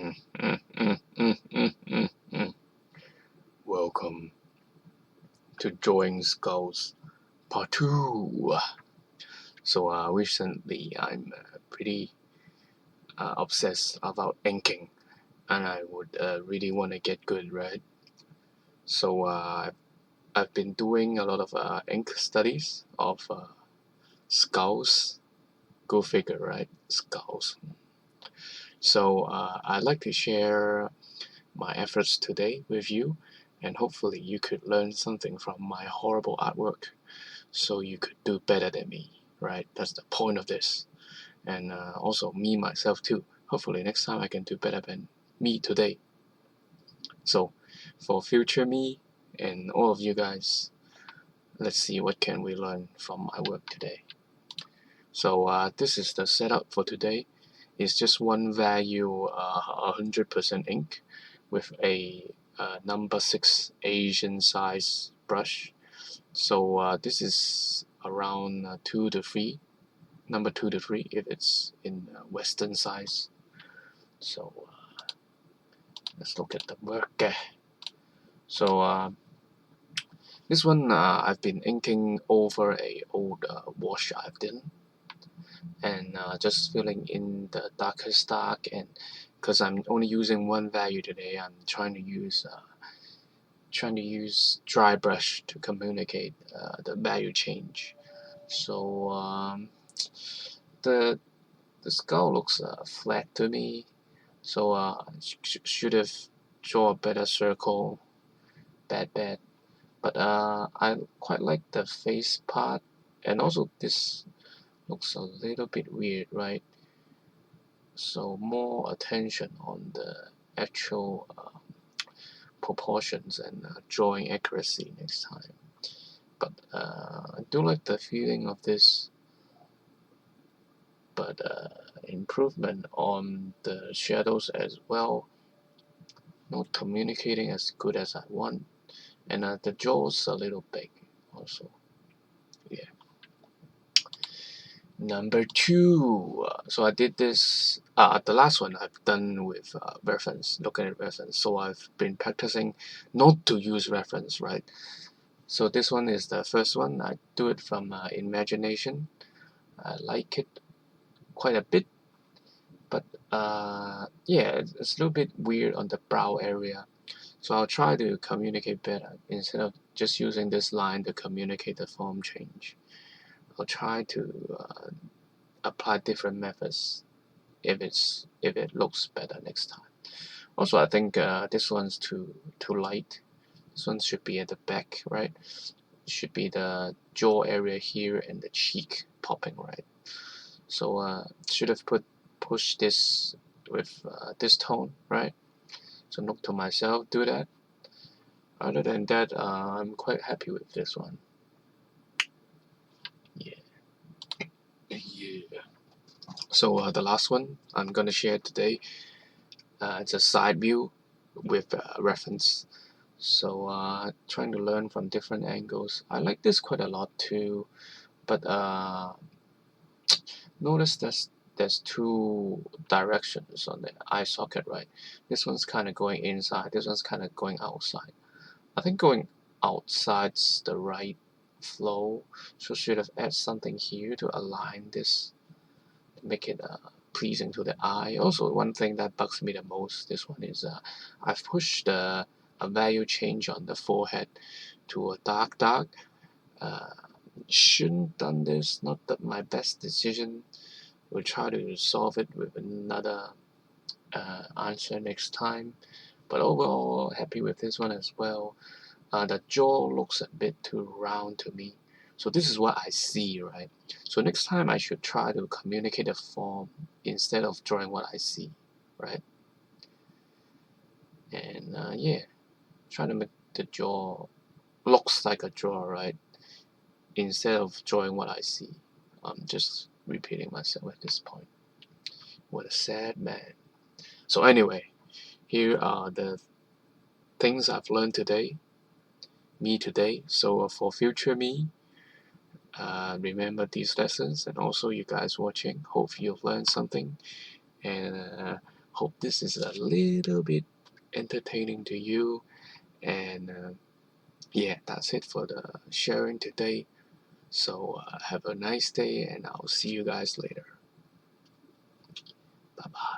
Mm, mm, mm, mm, mm, mm, mm. Welcome to Drawing Skulls Part 2. So recently I'm pretty obsessed about inking, and I would really want to get good, right? So I've been doing a lot of ink studies of skulls. Go figure, right? Skulls. So I'd like to share my efforts today with you, and hopefully you could learn something from my horrible artwork so you could do better than me, right? That's the point of this. And also me myself too. Hopefully next time I can do better than me today. So for future me and all of you guys, let's see what can we learn from my work today. So this is the setup for today. It's just one value 100% ink with a number 6 Asian size brush. So this is around 2 to 3, number 2 to 3 if it's in Western size. So let's look at the work. So this one I've been inking over a old wash I've done, and just filling in the darkest dark. And because I'm only using one value today, I'm trying to use dry brush to communicate the value change. So the skull looks flat to me, so should have draw a better circle. Bad. But I quite like the face part, and also this looks a little bit weird, right? So more attention on the actual proportions and drawing accuracy next time. But I do like the feeling of this, but improvement on the shadows as well. Not communicating as good as I want, and the jaw's a little big also. Yeah. Number 2. So I did this. The last one I've done with reference, looking at reference. So I've been practicing not to use reference, right? So this one is the first one. I do it from imagination. I like it quite a bit, but yeah, it's a little bit weird on the brow area. So I'll try to communicate better instead of just using this line to communicate the form change. I'll try to apply different methods if it looks better next time. Also, I think this one's too light. This one should be at the back, right? It should be the jaw area here and the cheek popping, right? So should have pushed this with this tone, right? So note to myself, do that. Other than that, I'm quite happy with this one. Yeah. So the last one I'm gonna share today, it's a side view with reference. So trying to learn from different angles. I like this quite a lot too, but notice there's two directions on the eye socket, right? This one's kind of going inside. This one's kind of going outside. I think going outside's the right flow, so should have added something here to align this, to make it pleasing to the eye. Also, one thing that bugs me the most, this one is I've pushed a value change on the forehead to a dark. Uh, shouldn't done this. Not that my best decision. We'll try to solve it with another answer next time. But overall, happy with this one as well. The jaw looks a bit too round to me. So this is what I see, right? So next time I should try to communicate a form instead of drawing what I see, right? And yeah, try to make the jaw looks like a jaw, right? Instead of drawing what I see. I'm just repeating myself at this point. What a sad man. So anyway, here are the things I've learned today, me today. So for future me, remember these lessons, and also you guys watching. Hope you've learned something, and hope this is a little bit entertaining to you. And yeah, that's it for the sharing today. So have a nice day, and I'll see you guys later. Bye bye.